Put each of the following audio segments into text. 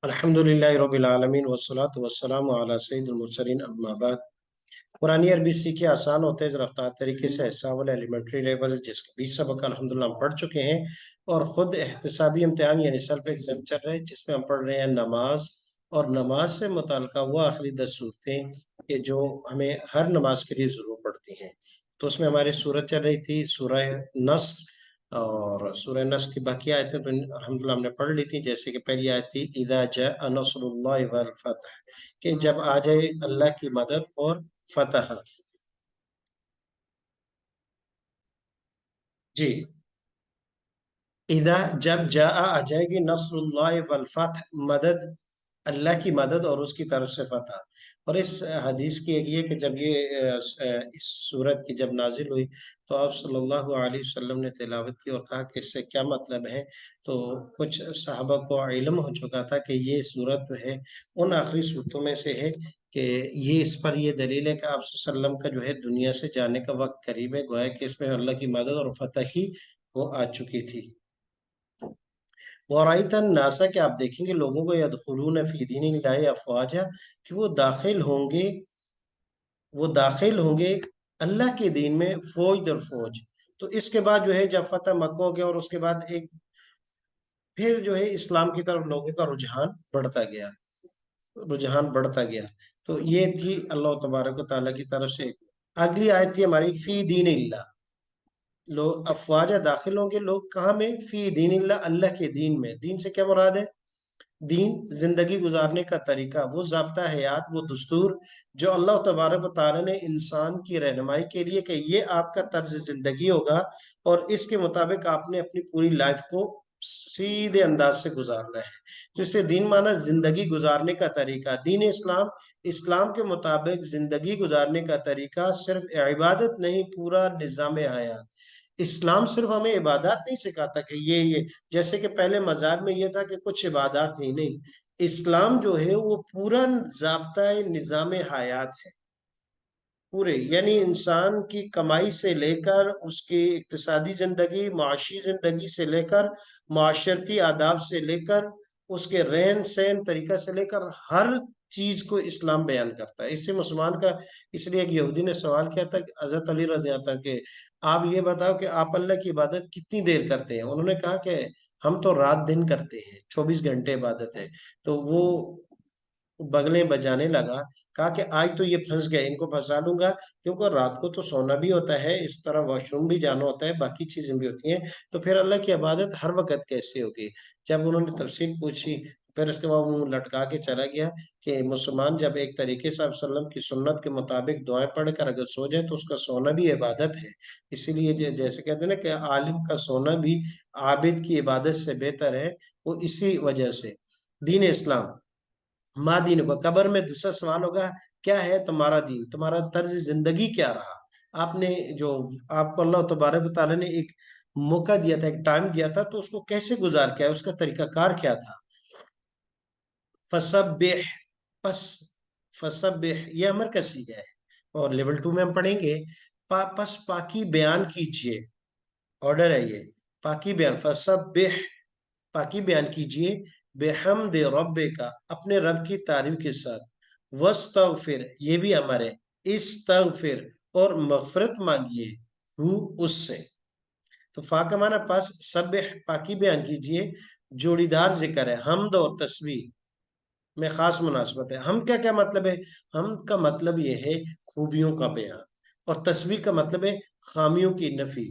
अल्हम्दुलिल्लाहि रब्बिल आलमीन वस्सलातु वस्सलामु अला सय्यिदिल मुरसलीन अम्मा बाद। कुरानी अरबी सीखे आसान और तेज रफ्तार तरीके से हिस्सा वाला एलिमेंट्री लेवल जिसके 20 सबक अल्हम्दुलिल्लाह हम पढ़ चुके हैं और खुद एहतिसाबी इम्तिहान यानी सेल्फ एग्जाम चल रहे हैं जिसमें हम पढ़ रहे हैं नमाज और नमाज से मुताल्लिका वो आखिरी 10 सूरतें कि जो हमें हर नमाज के लिए जरूर पड़ती हैं। तो उसमें हमारी सूरत चल रही थी सूरह नस्र और सूरह नस्र की बाकी आयतें तो अल्हम्दुलिल्लाह हमने पढ़ ली थी। जैसे कि पहली आयत थी इदा जा नस्रुल्लाहि वल फतह कि जब आ जाए अल्लाह की मदद और फतह। जी, इदा जब जा आ जाएगी नस्रुल्लाह वल फतह, मदद अल्लाह की मदद और उसकी तरफ से फतह। और इस हदीस की एक ये कि जब ये इस सूरत की जब नाजिल हुई तो आप सल्लल्लाहु अलैहि वसल्लम ने तिलावत की और कहा कि इससे क्या मतलब है। तो कुछ सहाबा को इल्म हो चुका था कि ये सूरत जो है उन आखिरी सूरतों में से है कि ये इस पर ये दलील है कि आप सल्लम का जो है दुनिया से जाने का वक्त करीब है, गोया कि इसमें अल्लाह की मदद और फतह ही वो आ चुकी थी। वराइतन नासा के आप देखेंगे लोगों को यदखुलून फी दीनिल्लाहि अफवाजा कि वो दाखिल होंगे अल्लाह के दीन में फौज दर फौज। तो इसके बाद जो है जब फतह मक्का हो गया और उसके बाद एक फिर जो है इस्लाम की तरफ लोगों का रुझान बढ़ता गया। तो ये थी अल्लाह तबारक व तआला की तरफ से। अगली आयत थी हमारी फी दीन लोग अफवाजा दाखिल होंगे लोग कहाँ में फी दीन अल्लाह के दीन में। दीन से क्या मुराद है? दीन जिंदगी गुजारने का तरीका, वो ज़ाब्ता हयात, वो दस्तूर जो अल्लाह तबारक व तआला ने इंसान की रहनुमाई के लिए कि ये आपका तर्ज जिंदगी होगा और इसके मुताबिक आपने अपनी पूरी लाइफ को सीधे अंदाज से गुजारना है। तो इसलिए दीन माना जिंदगी गुजारने का तरीका। दीन इस्लाम, इस्लाम के मुताबिक जिंदगी गुजारने का तरीका सिर्फ इबादत नहीं, पूरा निज़ाम हयात। इस्लाम सिर्फ हमें इबादत नहीं सिखाता कि ये जैसे कि पहले मजाक में ये था कि कुछ इबादत नहीं, नहीं। इस्लाम जो है वो पूरा जाब्ता निज़ाम हयात है पूरे, यानी इंसान की कमाई से लेकर उसकी इक्तिसादी जिंदगी, माशी जिंदगी से लेकर माशरती आदाब से लेकर उसके रहन सहन तरीका से लेकर हर चीज को इस्लाम बयान करता है। इससे मुसलमान का, इसलिए एक यहूदी ने सवाल किया था कि हजरत अली रज़ी अल्लाह अन्हु के आप ये बताओ कि आप अल्लाह की इबादत कितनी देर करते हैं। उन्होंने कहा कि हम तो रात दिन करते हैं, 24 घंटे इबादत है। तो वो बगलें बजाने लगा, कहा कि आज तो ये फंस गए, इनको फंसा लूंगा क्योंकि रात को तो सोना भी होता है, इस तरह वॉशरूम भी जाना होता है, बाकी चीजें भी होती हैं। तो फिर अल्लाह की इबादत हर वक्त कैसे होगी? जब उन्होंने तफसील पूछी फिर उसके बाद वो लटका के चला गया कि मुसलमान जब एक तरीके से वसल्लम की सुन्नत के मुताबिक दुआएं पढ़कर अगर सो जाए तो उसका सोना भी इबादत है। इसीलिए जैसे कहते हैं ना कि आलिम का सोना भी आबिद की इबादत से बेहतर है, वो इसी वजह से। दीन इस्लाम माँ दीन को, कब्र में दूसरा सवाल होगा क्या है तुम्हारा दीन, तुम्हारा तर्ज जिंदगी क्या रहा। आपने जो आपको अल्लाह तबारक व तआला ने एक मौका दिया था, एक टाइम दिया था, तो उसको कैसे गुजार किया, उसका तरीकाकार क्या था। फसब्बिह, पस फसब्बिह ये अमर का सीगा है और लेवल 2 में हम पढ़ेंगे पस पाकी बयान कीजिए, ऑर्डर है ये। पाकी बयान, फसब्बिह पाकी बयान कीजिए, बेहम्द रब्बे का अपने रब की तारीफ के साथ, वस्तगफिर ये भी हमारे, इस्तगफिर और मगफरत मांगिए हु उससे। तो फा का माना पास, सब पाकी बयान कीजिए, जोड़ीदार जिक्र है, हमद और तस्बीह में खास मुनासबत है। हम क्या क्या मतलब है? हम का मतलब ये है खूबियों का बयान और तस्बीह का मतलब है खामियों की नफी,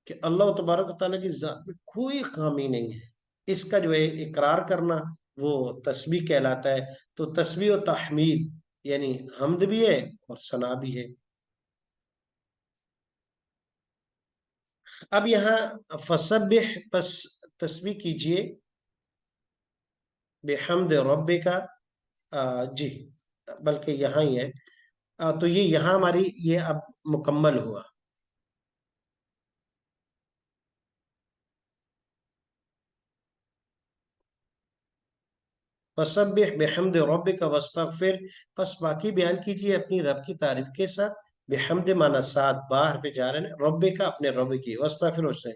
कि अल्लाह तबारक व तआला की जात में कोई खामी नहीं है। इसका जो है इकरार करना वो तस्बीह कहलाता है। तो तस्बीह और तहमीद यानी हमद भी है और सना भी है। अब यहाँ फसब्बिह पस तस्बीह कीजिए, बेहम्द रब्बे का, जी बल्कि यहाँ ही है। तो ये यहाँ हमारी ये अब मुकम्मल हुआ। फसब्बिह बिहम्द रब्बिका वस्तगफिर, बस बाकी बयान कीजिए अपनी रब की तारीफ के साथ। बिहम्द माना साथ, बाहर पे जा रहे हैं, रब्बिका अपने रब की, वस्तगफिर उससे।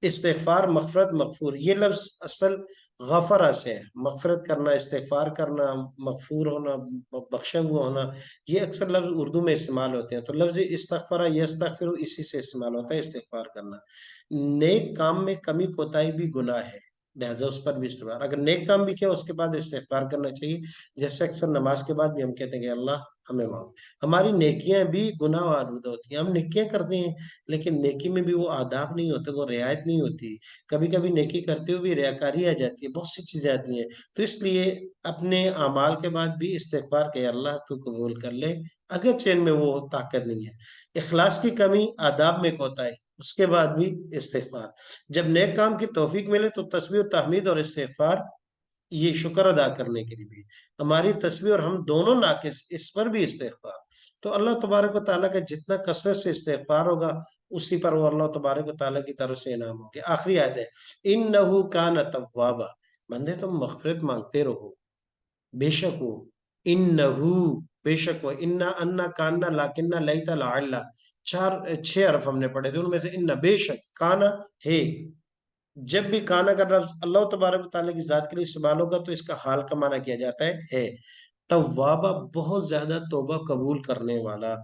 इस्तिगफार, मगफरत, मगफूर, ये लफ्ज असल غفرہ سے ہے، مغفرت کرنا، استغفار کرنا، مغفور ہونا، بخشا ہوا ہونا، یہ اکثر لفظ اردو میں استعمال ہوتے ہیں۔ تو لفظ استغفرہ یستغفر اسی سے استعمال ہوتا ہے، استغفار کرنا۔ نیک کام میں کمی کوتاہی بھی گناہ ہے، لہذا اس پر بھی استغفار، اگر نیک کام بھی کیا اس کے بعد استغفار کرنا چاہیے، جیسے اکثر نماز کے بعد بھی ہم کہتے ہیں کہ اللہ ہمیں معاف۔ ہماری نیکیاں بھی گناہ آلودہ ہوتی ہیں، ہم نیکیاں کرتے ہیں لیکن نیکی میں بھی وہ آداب نہیں ہوتے، وہ رعایت نہیں ہوتی، کبھی کبھی نیکی کرتے ہوئے بھی ریاکاری آ جاتی ہے، بہت سی چیزیں آتی ہیں۔ تو اس لیے اپنے اعمال کے بعد بھی استغفار کہ اللہ تو قبول کر لے، اگر چین میں وہ طاقت نہیں ہے۔ اخلاص کی کمی، آداب میں کوتاہی، اس کے بعد بھی استغفار۔ جب نیک کام کی توفیق ملے تو تسبیح و تحمید اور استغفار، یہ شکر ادا کرنے کے لیے بھی، ہماری تسبیح اور ہم دونوں ناقص، اس پر بھی استغفار۔ تو اللہ تبارک و تعالیٰ کا جتنا کثرت سے استغفار ہوگا اسی پر وہ اللہ تبارک و تعالیٰ کی طرف سے انعام ہوگا۔ آخری آیت ہے، انہ کان توابا، بندے تم مغفرت مانگتے رہو، بے شک ہو، انہو، بے شک ہو، انا، انا، کانا، لاکنہ، لیتا، لعلہ، چھ حرف ہم نے پڑھے تھے، ان میں سے ان، بے شک، کانا ہے، جب بھی کانا کا لفظ اللہ تبارک و تعالیٰ کی ذات کے لیے استعمال ہوگا تو اس کا حال کا معنی کیا جاتا ہے۔ توابہ، بہت زیادہ توبہ قبول کرنے والا،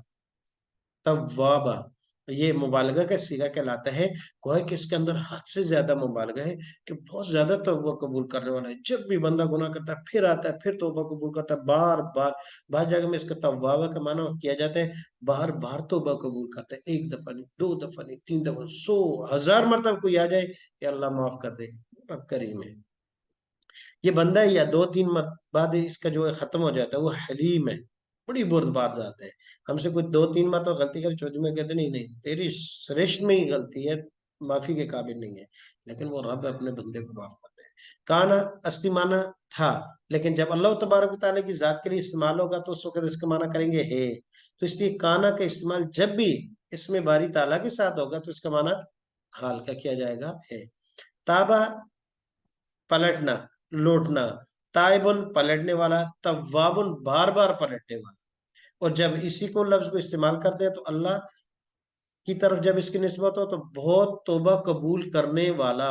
توابہ، یہ مبالغہ کا صیغہ کہلاتا ہے، گویا کہ اس کے اندر حد سے زیادہ مبالغہ ہے، کہ بہت زیادہ توبہ قبول کرنے والا ہے، جب بھی بندہ گناہ کرتا ہے پھر آتا ہے، پھر توبہ قبول کرتا ہے، بار بار۔ بعض جگہ میں اس کا توابہ کا معنی کیا جاتا ہے بار بار توبہ قبول کرتا ہے، ایک دفعہ نہیں، دو دفعہ نہیں، تین دفعہ، 100,000 مرتبہ کوئی آ جائے کہ اللہ معاف کر دے، اب کریم ہے یہ بندہ ہے، یا دو تین بعد اس کا جو ہے ختم ہو جاتا ہے، وہ حلیم ہے، بڑی بردبار ذات ہے۔ ہم سے کوئی دو تین مرتبہ غلطی کر چوتھی میں کہتے نہیں نہیں تیری سرشت میں ہی غلطی ہے، معافی کے قابل نہیں ہے، لیکن وہ رب اپنے بندے کو معاف کرتے ہیں۔ کانا اصلی معنی تھا، لیکن جب اللہ تبارک و تعالیٰ کی ذات کے لیے استعمال ہوگا تو اس وقت اس کا معنی کریں گے ہے، تو اس لیے کانا کا استعمال جب بھی اس میں باری تعالیٰ کے ساتھ ہوگا تو اس کا معنی حال کا کیا جائے گا، ہے۔ تابا، پلٹنا، لوٹنا، تائبن، پلٹنے والا، توابن، بار بار پلٹنے والا۔ اور جب اسی کو لفظ کو استعمال کرتے ہیں تو اللہ کی طرف جب اس کی نسبت ہو تو بہت توبہ قبول کرنے والا،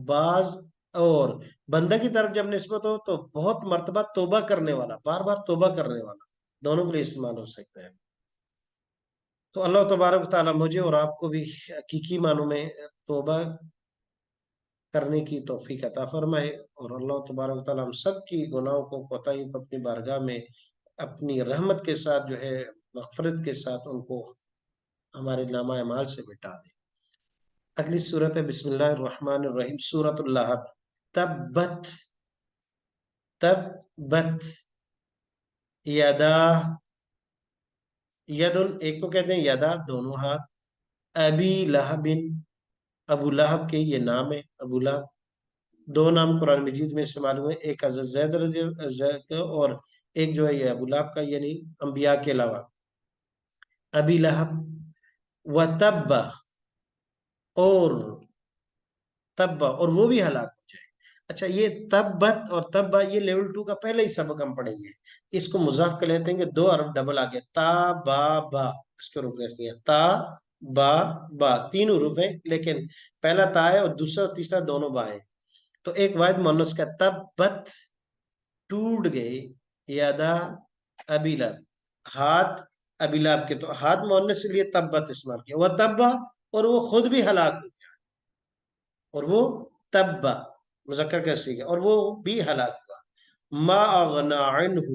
بعض، اور بندہ کی طرف جب نسبت ہو تو بہت مرتبہ توبہ کرنے والا، بار بار توبہ کرنے والا، دونوں کے لیے استعمال ہو سکتا ہے۔ تو اللہ تبارک تعالیٰ مجھے اور آپ کو بھی حقیقی معنوں میں توبہ کرنے کی توفیق عطا فرمائے، اور اللہ تبارک تعالیٰ ہم سب کی گناہوں کو، کوتاہیوں کو اپنی بارگاہ میں اپنی رحمت کے ساتھ جو ہے، مغفرت کے ساتھ ان کو ہمارے نامہ اعمال سے مٹا دے۔ اگلی سورت ہے بسم اللہ الرحمن الرحیم، سورۃ اللہب۔ تبت، تبت یدا، یدن ایک کو کہتے ہیں یدا دونوں ہاتھ، ابی لہب، ابو لہب کے یہ نام ہے، ابو لہب، دو نام قرآن مجید میں استعمال ہوئے، ایک حضرت زید رضی زید اور ایک جو ہے یہ ابو لہب کا، یعنی انبیاء کے علاوہ۔ ابی لہب و تبا، اور تبا، اور وہ بھی ہلاک ہو جائے۔ اچھا، یہ تبت اور تبا یہ لیول 2 کا پہلے ہی سبق ہم پڑھیں گے، اس کو مضاف کر لیتے ہیں کہ دو حرف ڈبل آ گیا، تا با با، اس کے حروف ایسے ہیں، تا با با، تین حروف ہیں لیکن پہلا تا ہے اور دوسرا اور تیسرا دونوں با ہے۔ تو ایک واحد مؤنث کا، تبت، ٹوٹ گئے، یادا ابی لہب، ہاتھ ابی لہب کے، تو ہاتھ مؤنث کے لیے تبت استعمال کیا، وہ تبا، اور وہ خود بھی ہلاک ہو گیا، اور وہ تبا مذکر کا صیغہ، اور وہ بھی ہلاک ہوا۔ ما اغنا عنہ،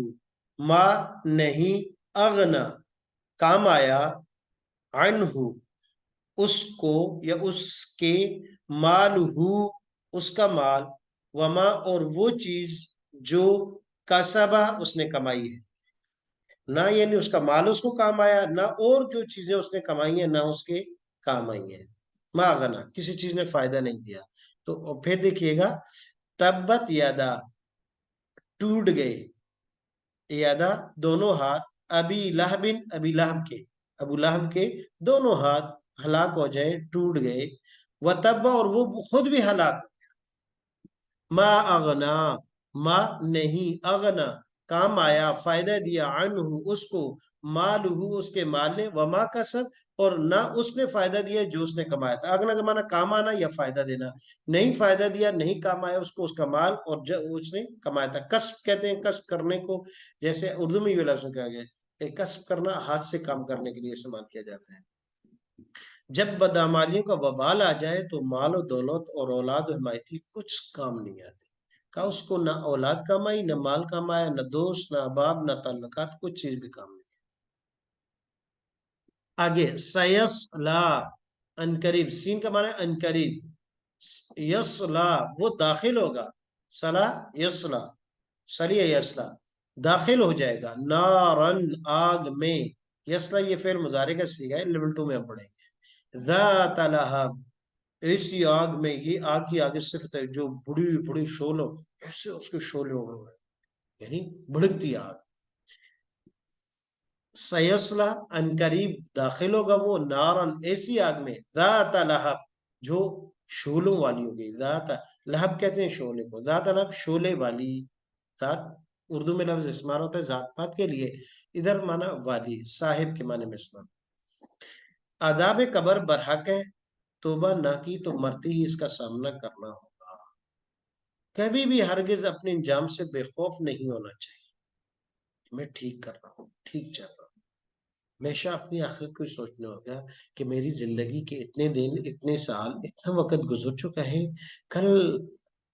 ما نہیں، اغنا کام آیا، عنہ اس کو یا اس کے، مال ہو اس کا مال، وما اور وہ چیز جو کسبہ اس نے کمائی ہے، نہ یعنی اس کا مال اس کو کام آیا، نہ اور جو چیزیں اس نے کمائی ہیں نہ اس کے کام آئی ہیں، ما غنا کسی چیز نے فائدہ نہیں دیا۔ تو پھر دیکھیے گا، تبت یادا ٹوٹ گئے، یادا دونوں ہاتھ، ابی لہب، ابی لہب کے، ابو لہب کے دونوں ہاتھ ہلاک ہو جائے، ٹوٹ گئے، وہ تبا اور وہ خود بھی ہلاک، ما اغنا، ما نہیں، اغنا کام آیا، فائدہ دیا، عنہ اس کو، مالہ اس کے مال نے، وما کسب اور نہ اس نے فائدہ دیا جو اس نے کمایا تھا. اگلا زمانہ کام آنا یا فائدہ دینا. نہیں فائدہ دیا، نہیں کام آیا اس کو اس کا مال اور جو اس نے کمایا تھا. کسب کہتے ہیں کسب کرنے کو، جیسے اردو میں یہ لفظ کہا گیا ہے، کسب کرنا ہاتھ سے کام کرنے کے لیے استعمال کیا جاتا ہے. جب بدعمالیوں کا وبال آ جائے تو مال و دولت اور اولاد و حمایتی کچھ کام نہیں آتے. کہا اس کو نہ اولاد کام آئی، نہ مال کام آیا، نہ دوست، نہ احباب، نہ تعلقات، کچھ چیز بھی کام نہیں. آگے سیسلا، انقریب، سین کا معنی ہے انقریب. یسلا وہ داخل ہوگا، سلا یسلا، سلی یسلا داخل ہو جائے گا، نارن آگ میں. یسلا یہ فعل مضارع کا صیغہ ہے، لیول 2 میں ہم پڑھیں گے. ذات لہب، ایسی آگ میں، یہ آگ کی آگے صفت ہے جو بڑی بڑی شعلوں، ایسے اس کے شعلے ہو گئے، یعنی بھڑکتی آگ. سیسلا انقریب داخل ہوگا وہ، نارن ایسی آگ میں، ذات لہب جو شعلوں والی ہوگی. ذات لہب کہتے ہیں شعلے کو، ذات لہب شعلے والی. ذات اردو میں لفظ استعمال ہوتا ہے ذات پات کے لیے، ادھر مانا والی، صاحب کے معنی میں استعمال. عذاب قبر برحق ہے، توبہ نہ کی تو مرتے ہی اس کا سامنا کرنا ہوگا. کبھی بھی ہرگز اپنے انجام سے بے خوف نہیں ہونا چاہیے. میں ٹھیک کر رہا ہوں، ٹھیک چل رہا ہوں. ہمیشہ اپنی آخرت کو سوچنا ہوگا کہ میری زندگی کے اتنے دن، اتنے سال، اتنا وقت گزر چکا ہے، کل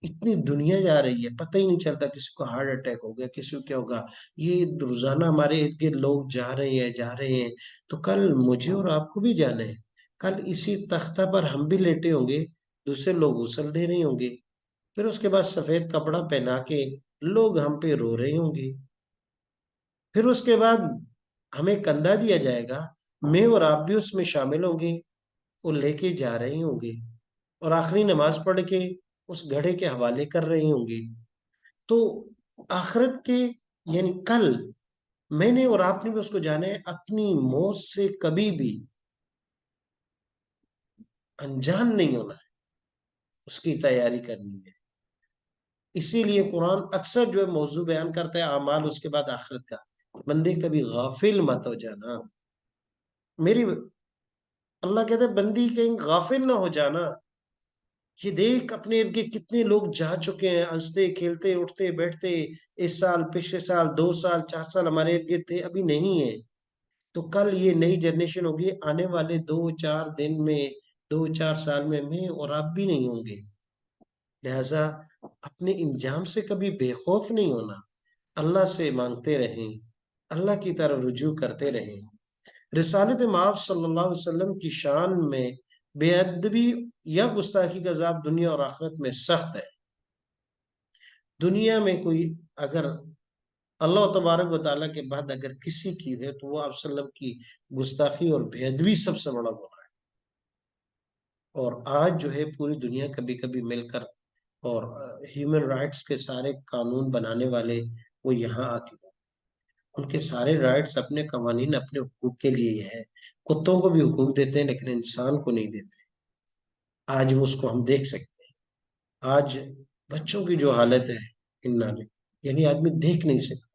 اتنی دنیا جا رہی ہے، پتہ ہی نہیں چلتا کسی کو ہارٹ اٹیک ہو گیا، کسی کو کیا ہوگا. یہ روزانہ ہمارے ارد گرد لوگ جا رہے ہیں، تو کل مجھے اور آپ کو بھی جانا ہے. کل اسی تختہ پر ہم بھی لیٹے ہوں گے، دوسرے لوگ غسل دے رہے ہوں گے، پھر اس کے بعد سفید کپڑا پہنا کے لوگ ہم پہ رو رہے ہوں گے. پھر اس کے بعد ہمیں کندھا دیا جائے گا، میں اور آپ بھی اس میں شامل ہوں گے، وہ لے کے جا رہے ہوں گے، اور آخری نماز پڑھ کے اس گھڑے کے حوالے کر رہے ہوں گے. تو آخرت کے، یعنی کل میں نے اور آپ نے بھی اس کو جانا ہے. اپنی موت سے کبھی بھی انجان نہیں ہونا ہے، اس کی تیاری کرنی ہے. اسی لیے قرآن اکثر جو ہے موضوع بیان کرتا ہے اعمال، اس کے بعد آخرت کا. بندے کبھی غافل مت ہو جانا. میری اللہ کہتے ہیں بندی کہیں غافل نہ ہو جانا. یہ دیکھ اپنے ارد گرد کتنے لوگ جا چکے ہیں، ہنستے کھیلتے اٹھتے بیٹھتے، اس سال، پچھلے سال، 2 سال، 4 سال ہمارے ارد گرد تھے، ابھی نہیں ہے. تو کل یہ نئی جنریشن ہوگی، آنے والے 2-4 دن میں، 2-4 سال میں اور آپ بھی نہیں ہوں گے. لہذا اپنے انجام سے کبھی بے خوف نہیں ہونا. اللہ سے مانگتے رہیں، اللہ کی طرف رجوع کرتے رہیں. رسالت مآب صلی اللہ علیہ وسلم کی شان میں بے ادبی یا گستاخی کا عذاب دنیا اور آخرت میں سخت ہے. دنیا میں کوئی اگر اللہ تبارک و تعالیٰ کے بعد اگر کسی کی ہے تو وہ آپ صلی اللہ علیہ وسلم کی گستاخی اور بے ادبی سب سے بڑا گناہ ہے. اور آج جو ہے پوری دنیا کبھی کبھی مل کر اور ہیومن رائٹس کے سارے قانون بنانے والے وہ یہاں آ کے ان کے سارے رائٹس، اپنے قوانین اپنے حقوق کے لیے ہی ہے. کتوں کو بھی حقوق دیتے ہیں لیکن انسان کو نہیں دیتے. آج وہ اس کو ہم دیکھ سکتے ہیں. آج بچوں کی جو حالت ہے ان نالے، یعنی آدمی دیکھ نہیں سکتا.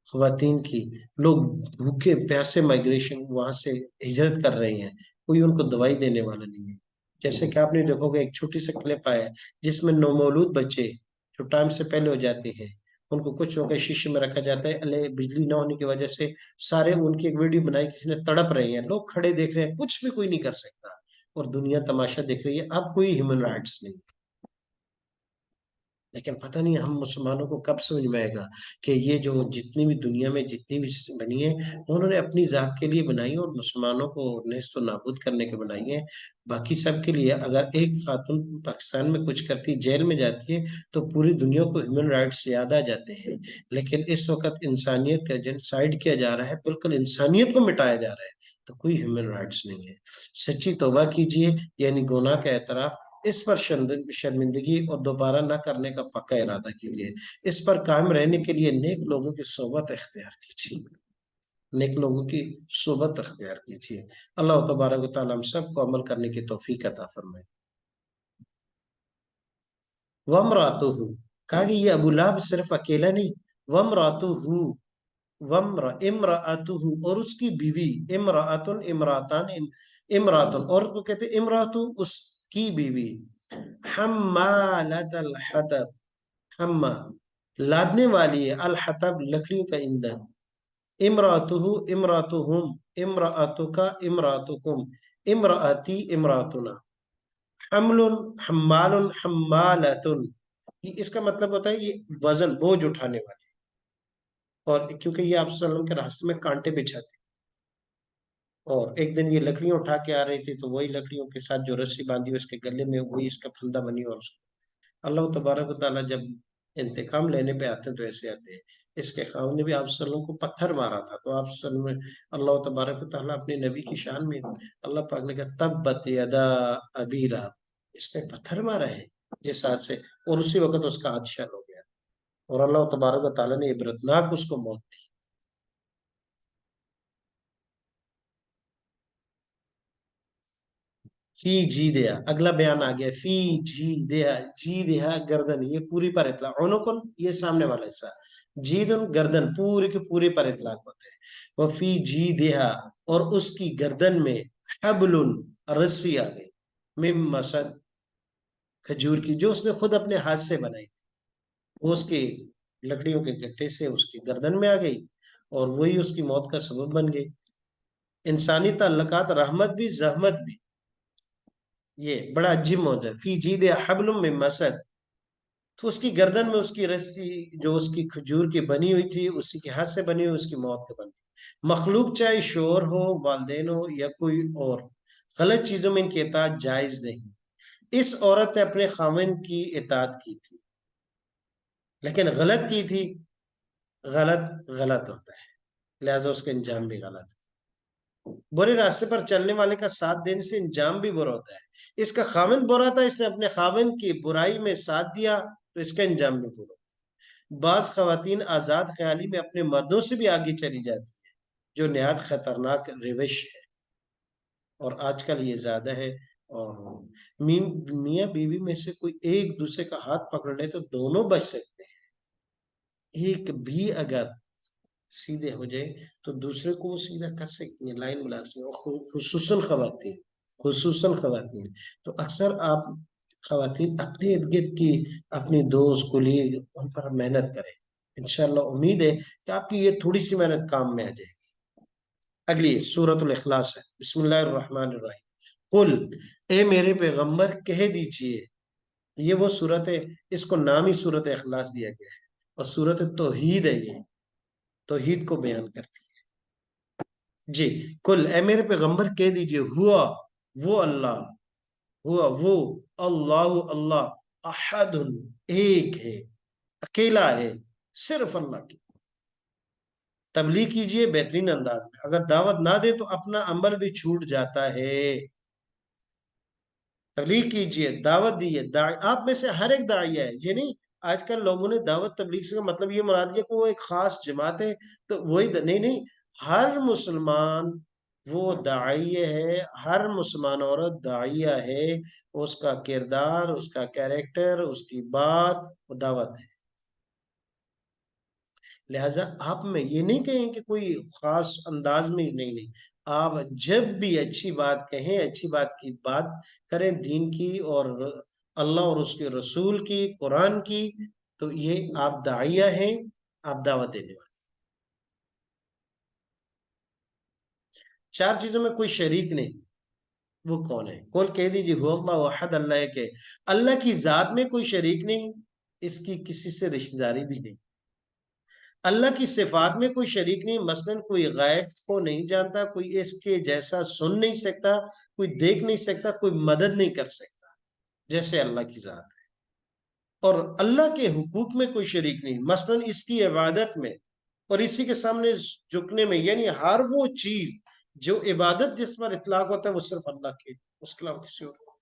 خواتین کی، لوگ بھوکے پیاسے مائگریشن وہاں سے ہجرت کر رہے ہیں، کوئی ان کو دوائی دینے والا نہیں ہے. جیسے کہ آپ نے دیکھو گے ایک چھوٹی سی کلپ آیا ہے جس میں نومولود بچے جو ٹائم سے پہلے ہو جاتے ہیں، ان کو کچھ ہو کے شیشے میں رکھا جاتا ہے. اللہ بجلی نہ ہونے کی وجہ سے سارے ان کی ایک ویڈیو بنائی، کسی نے تڑپ رہے ہیں، لوگ کھڑے دیکھ رہے ہیں، کچھ بھی کوئی نہیں کر سکتا، اور دنیا تماشا دیکھ رہی ہے. اب کوئی ہیومن رائٹس نہیں. لیکن پتہ نہیں ہم مسلمانوں کو کب سمجھ میں آئے گا کہ یہ جو جتنی بھی دنیا میں جتنی بھی بنی ہے انہوں نے اپنی ذات کے لیے بنائی اور مسلمانوں کو نیست و نابود کرنے کے بنائی ہے. باقی سب کے لیے. اگر ایک خاتون پاکستان میں کچھ کرتی جیل میں جاتی ہے تو پوری دنیا کو ہیومن رائٹس یاد آ جاتے ہیں. لیکن اس وقت انسانیت کا جنسائیڈ کیا جا رہا ہے، بالکل انسانیت کو مٹایا جا رہا ہے، تو کوئی ہیومن رائٹس نہیں ہے. سچی توبہ کیجئے، یعنی گناہ کا اعتراف، اس پر شرمندگی اور دوبارہ نہ کرنے کا پکا ارادہ کیجیے. اس پر قائم رہنے کے لیے نیک لوگوں کی صحبت اختیار کیجیے. نیک لوگوں کی صحبت اختیار کیجیے. اللہ تبارک و تعالی ہم سب کو عمل کرنے کی توفیق عطا فرمائے. وامرأتہ، کہا کہ یہ ابو لہب صرف اکیلا نہیں. وامرأتہ، امرأتہ، اور اس کی بیوی. امرأتن، امراتان، इमरातुन, औरत को कहते इमरातु, उसकी बीवी। हम्मालत अल हतब, हम्मा लादने वाली है, अल हतब लकड़ियों का ईंधन। इमरातुहु इमरातुहुम, इमरातुका इमरातुकुम, इमराती इमरातुना। हमलुन हम्मालुन हम्मालतुन, ये इसका मतलब होता है ये वजन बोझ उठाने वाली। और क्योंकि ये आप सल्लल्लाहु अलैहि वसल्लम के रास्ते में कांटे बिछाते, और एक दिन ये लकड़ियां उठा के आ रही थी, तो वही लकड़ियों के साथ जो रस्सी बांधी उसके गले में, वही इसका फंदा बनी। और अल्लाह तबारक व तआला जब इंतकाम लेने पे आते हैं तो ऐसे आते हैं। इसके खाउन ने भी आप सल्लल्लाहु अलैहि वसल्लम को पत्थर मारा था, तो आप सल्लल्लाहु अलैहि वसल्लम अल्लाह तबारक व तआला अपने नबी की शान में, अल्लाह पाक ने कहा तब्बत यदा अबी लहब, इसने पत्थर मारा है जिस हाथ से, और उसी वक्त उसका हाथ शल हो गया, और अल्लाह तबारक व तआला ने इबरतनाक उसको मौत दी। फी जी दिया, अगला बयान आ गया, फी जी दिया, जी दिया गर्दन, ये पूरी पर इतलाक, उनुकुन ये सामने वाला हिस्सा, जीदुन गर्दन, पूरी के पूरे पर इतलाक होते हैं। वह फी जी दिया, और उसकी गर्दन में हबलुन, रस्सी आ गई, मिम मसद, खजूर की, जो उसने खुद अपने हाथ से बनाई थी, वो उसके लकड़ियों के गट्ठे से उसकी गर्दन में आ गई, और वही उसकी मौत का सबब बन गई। इंसानी ताल्लुकात, रहमत भी जहमत भी, ये बड़ा अजीब मौजूद है। फी जीद हबलुम मिन मसद, तो उसकी गर्दन में उसकी रस्सी जो उसकी खजूर की बनी हुई थी, उसी के हाथ से बनी हुई, उसकी मौत के बन गई। मखलूक चाहे शोर हो, वालदेन हो, या कोई और, गलत चीजों में इनकी इताअत जायज नहीं। इस औरत ने अपने खाविंद की इताअत की थी, लेकिन गलत की थी। गलत गलत होता है, लिहाजा उसका अंजाम भी गलत है। बुरे रास्ते पर चलने वाले का साथ देने से अंजाम भी बुरा होता है। इसका खाविंद बुरा था, इसने अपने खाविंद की बुराई में साथ दिया, तो इसका अंजाम भी बुरा। बाज खवातीन आजाद ख्याली में अपने मर्दों से भी आगे चली जाती है, जो निहायत खतरनाक रविश है, और आजकल ये ज्यादा है। और मियाँ बीवी में से कोई एक दूसरे का हाथ पकड़ ले तो दोनों बच सकते हैं। एक भी अगर सीधे हो जाए तो दूसरे को वो सीधा कर सकती है, लाइन बुला सकती है, और खुसूसन खवातीन, खुसूसन खवातीन। तो अक्सर आप खवातीन अपने इर्द गिर्द की अपनी दोस्त कुलीग उन पर मेहनत करें। इंशाल्लाह उम्मीद है कि आपकी ये थोड़ी सी मेहनत काम में आ जाएगी। अगली सूरतुल इखलास है, बिस्मिल्लाहिर रहमानिर रहीम। कुल, ए मेरे पैगंबर कह दीजिए, ये वो सूरत है, इसको नाम ही सूरत इखलास दिया गया है, और सूरत तौहीद है, ये तौहीद को बयान करती है। जी, कुल ए मेरे पैगंबर कह दीजिए, हुआ वो अल्लाह, हुआ वो अल्लाह, अल्लाह अहदुन, एक है, अकेला है, सिर्फ अल्लाह की। तबलीग कीजिए बेहतरीन अंदाज में, अगर दावत ना दे तो अपना अमल भी छूट जाता है। तबलीग कीजिए, दावत दिए, आप में से हर एक दाइया है, ये नहीं आजकल लोगों ने दावत तबलीग से का मतलब ये मुराद किया कि वो एक खास जमात है, तो वही नहीं नहीं, हर मुसलमान वो दाइया है, हर मुसलमान औरत दाइया है। उसका किरदार, उसका कैरेक्टर, उसकी बात वो दावत है। लिहाजा आप में ये नहीं कहें कि कोई खास अंदाज में, नहीं नहीं, आप जब भी अच्छी बात कहें, अच्छी बात की बात करें, दीन की और अल्लाह और उसके रसूल की, कुरान की, तो ये आप दाइया हैं, आप दावत देने वाले। चार चीजों में कोई शरीक नहीं, वो कौन है? कौन कह दीजिए, हु अल्लाह अहद, अल्लाह के, अल्लाह की जात में कोई शरीक नहीं, इसकी किसी से रिश्तेदारी भी नहीं। अल्लाह की सिफात में कोई शरीक नहीं, मसलन कोई गायब को नहीं जानता, कोई इसके जैसा सुन नहीं सकता, कोई देख नहीं सकता, कोई मदद नहीं कर सकता, जैसे अल्लाह की जात है। और अल्लाह के हुकूक में कोई शरीक नहीं, मसलन इसकी इबादत में और इसी के सामने झुकने में, यानी हर वो चीज जो इबादत जिस पर इतलाक होता है वो सिर्फ अल्लाह के, उसके अलावा किसी और को।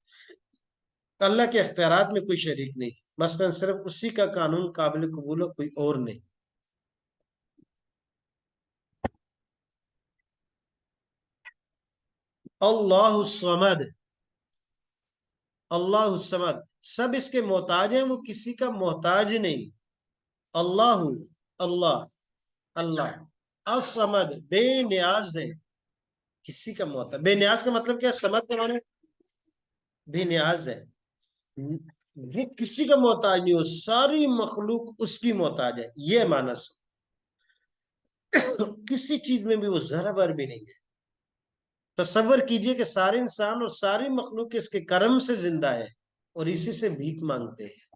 अल्लाह के अख्तियारात में कोई शरीक नहीं, मसलन सिर्फ उसी का कानून काबिल कबूल हो, कोई और नहीं। अल्लाह समद, अल्लाह समद, सब इसके मोहताज हैं, वो किसी का मोहताज नहीं। अल्लाह, अल्लाह, अल्लाह असमद, बेनियाज है, किसी का मोहताज, बेनियाज का मतलब क्या समझ के माने, बेनियाज है, वो किसी का मोहताज नहीं हो, सारी मखलूक उसकी मोहताज है, ये मानस। किसी चीज में भी वो जरा भर भी नहीं है। तसव्वुर कीजिए कि सारे इंसान और सारी मखलूक इसके करम से जिंदा है और इसी से भीख मांगते हैं।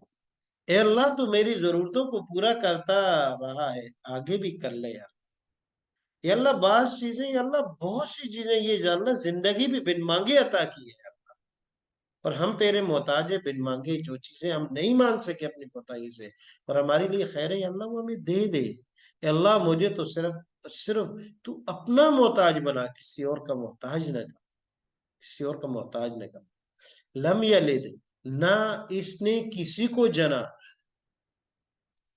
ए अल्लाह तू मेरी जरूरतों को पूरा करता रहा है, आगे भी कर ले यार। ये अल्लाह बात चीजें, ये अल्लाह बहुत सी चीजें, ये जानना जिंदगी भी बिन मांगे अता की है, और हम तेरे मोहताज है बिन मांगे। जो चीजें हम नहीं मांग सके अपनी कोताही से और हमारे लिए खैर है, अल्लाह वो हमें दे दे। ए अल्लाह मुझे तो सिर्फ सिर्फ तू अपना मोहताज बना, किसी और का मोहताज न कर, किसी और का मोहताज न कर। लम यलिद, ना इसने किसी को जना,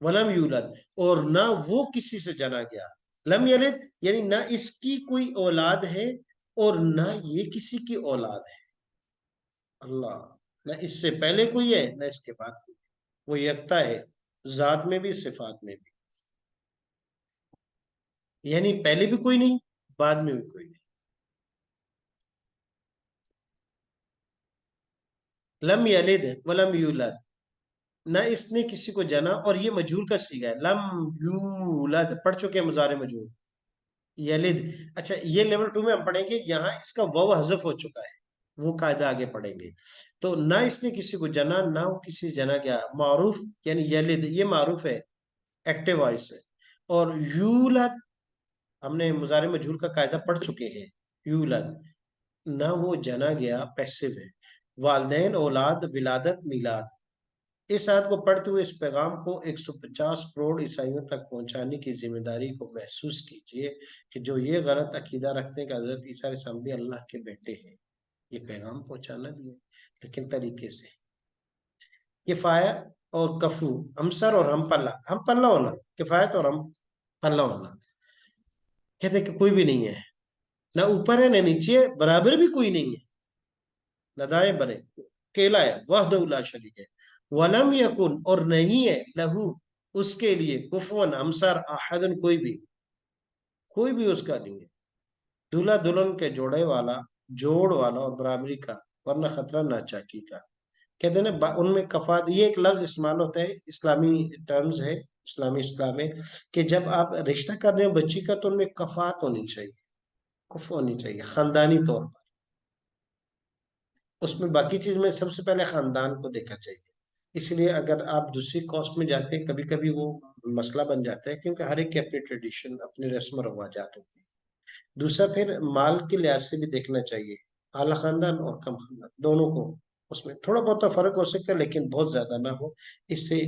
वलम यूलद, और ना वो किसी से जना गया। लम यलिद यानी ना इसकी कोई औलाद है और ना ये किसी की औलाद है। अल्लाह, ना इससे पहले कोई है ना इसके बाद कोई है। वो यकता है, जात में भी सिफात में भी, यानी पहले भी कोई नहीं, बाद में भी कोई नहीं। लम यलिद वलम यूलद, ना इसने किसी को जना, और ये मजहूल का सीगा है। लम यूलद पढ़ चुके हैं मुजारे मजहूल, यलिद। अच्छा, ये लेवल 2 में हम पढ़ेंगे, यहाँ इसका वाव हज़फ हो चुका है, वो कायदा आगे पढ़ेंगे। तो ना इसने किसी को जना, ना वो किसी जना गया, मारूफ यानी यलिद, ये मारूफ है, एक्टिव वॉइस है। और यूलद, हमने मुजारे मजहूल का कायदा पढ़ चुके हैं, यूलद, ना वो जना गया, पैसिव है। वालदैन औलाद विलादत मिलाद, इस आयत को पढ़ते हुए इस पैगाम को 150 करोड़ ईसाइयों तक पहुंचाने की जिम्मेदारी को महसूस कीजिए कि जो ये गलत अकीदा रखते हैं कि हजरत ईसा अलैहिस्सलाम भी अल्लाह के बेटे हैं। ये पैगाम पहुंचाना भी है, लेकिन तरीके से। किफायत और कफू, हमसर और हम पल्ला होना, किफायत और हम पल्ला होना। कहते हैं कि कोई भी नहीं है, ना ऊपर है ना नीचे है, बराबर भी कोई नहीं है, न दाएं बने, अकेला है, वहदहू ला शरीक है। वलम यकुन, और नहीं है, लहू उसके लिए, कुफुवन हमसर, अहदन कोई भी उसका नहीं है। दूल्हा दुल्हन के जोड़ वाला और बराबरी का, वरना खतरा नाचाकी का। कहते हैं ना उनमें कफात, ये एक लफ्ज इस्तेमाल होता है, इस्लामी टर्म्स है, इस्लामी इस्लाम में, कि जब आप रिश्ता कर रहे हो बच्ची का तो उनमें कफात होनी चाहिए, कुफ होनी चाहिए, खानदानी तौर पर। उसमें बाकी चीज में सबसे पहले खानदान को देखा चाहिए। इसलिए अगर आप दूसरी कॉस्ट में जाते हैं, कभी कभी वो मसला बन जाता है, क्योंकि हर एक की अपनी ट्रेडिशन, अपने रस्म रवाजात होती है। दूसरा, फिर माल के लिहाज से भी देखना चाहिए, आला खानदान और कम खानदान दोनों को, उसमें थोड़ा बहुत तो फर्क हो सकता है, लेकिन बहुत ज्यादा ना हो, इससे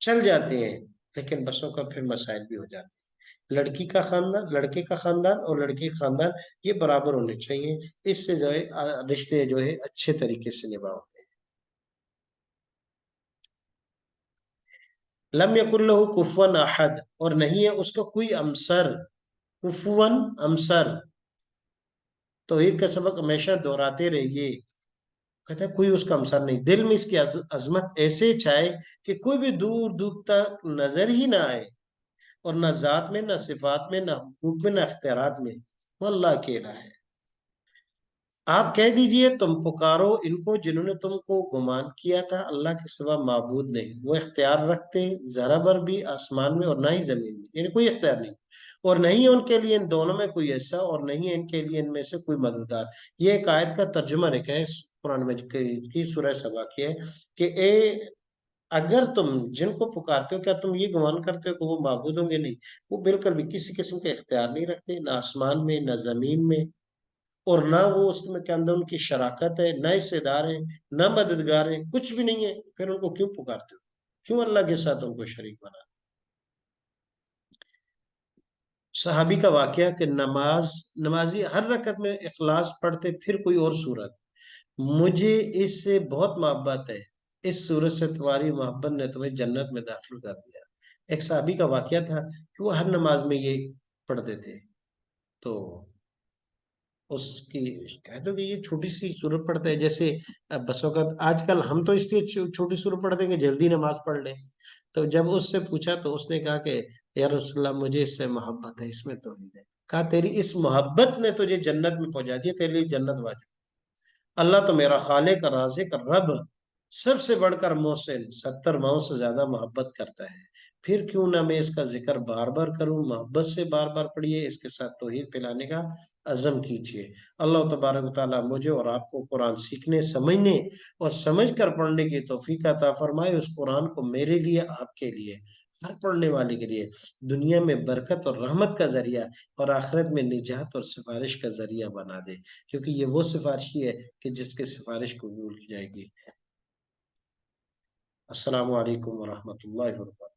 चल जाते हैं। लेकिन बसों का फिर मसाइल भी हो जाते हैं। लड़की का खानदान, लड़के का खानदान और लड़की का खानदान, ये बराबर होने चाहिए। इससे जो है रिश्ते जो है अच्छे तरीके से निभा होते हैं। लम यकुन लहू कुफुवन अहद, और नहीं है उसका कोई अमसर, कुफुवन अमसर। तौहीद का सबक हमेशा दोहराते रहिए। कहता है कोई उसका अमसर नहीं, दिल में इसकी अजमत ऐसे छाए कि कोई भी दूर दूर तक नजर ही ना आए, और ना जात में, ना सिफात में, ना हुकूक में, ना अख्तियारात में, वो अल्लाह अकेला है। आप कह दीजिए तुम पुकारो इनको जिन्होंने तुमको गुमान किया था, अल्लाह के सिवा माबूद नहीं, वो इख्तियार रखते जरा भर भी आसमान में और ना ही जमीन में, यानी कोई इख्तियार नहीं। और नहीं है उनके लिए इन दोनों में कोई ऐसा, और नहीं है इनके लिए इनमें से कोई मददगार। ये एक आयत का तर्जुमा लिखा है कुरान मजीद की सूरह सबा की है, कि ए अगर तुम जिनको पुकारते हो, क्या तुम ये गुमान करते हो कि वो माबूद होंगे? नहीं, वो बिल्कुल भी किसी किस्म का इख्तियार नहीं रखते, ना आसमान में ना जमीन में, और ना वो उसमें के अंदर उनकी शराकत है, ना हिस्सेदार है, ना मददगार है, कुछ भी नहीं है। फिर उनको क्यों पुकारते हो? क्यों अल्लाह के साथ उनको शरीक बना? सहाबी का वाकया कि नमाजी हर रकत में इखलास पढ़ते, फिर कोई और सूरत, मुझे इससे बहुत मोहब्बत है, इस सूरत से तुम्हारी मोहब्बत ने तुम्हें जन्नत में दाखिल कर दिया। एक सहाबी का वाकया था कि वो हर नमाज में ये पढ़ते थे। तो उसकी कह दो कि ये छोटी सी सूरत पढ़ते हैं, जैसे बस वक़्त आजकल हम तो इसलिए छोटी सूरत पढ़ते हैं कि जल्दी नमाज पढ़ लें। तो जब उससे पूछा तो उसने कहा कि या रसूलल्लाह मुझे इससे मोहब्बत है, इसमें तौहीद है। کہا تیری اس محبت نے تجھے جنت میں پہنچا دیا، تیرے لیے جنت واجب۔ اللہ تو میرا خالق رازق رب، سب سے بڑھ کر محسن، 70 ماؤں سے زیادہ محبت کرتا ہے، پھر کیوں نہ میں اس کا ذکر بار بار کروں؟ محبت سے بار بار پڑھیے، اس کے ساتھ توحید پلانے کا عزم کیجیے۔ اللہ تبارک و تعالیٰ مجھے اور آپ کو قرآن سیکھنے، سمجھنے اور سمجھ کر پڑھنے کی توفیق عطا فرمائے۔ اس قرآن کو میرے لیے، آپ کے لیے، ہر پڑھنے والے کے لیے دنیا میں برکت اور رحمت کا ذریعہ اور آخرت میں نجات اور سفارش کا ذریعہ بنا دے، کیونکہ یہ وہ سفارشی ہے کہ جس کے سفارش قبول کی جائے گی۔ السلام علیکم ورحمۃ اللہ وبرکاتہ۔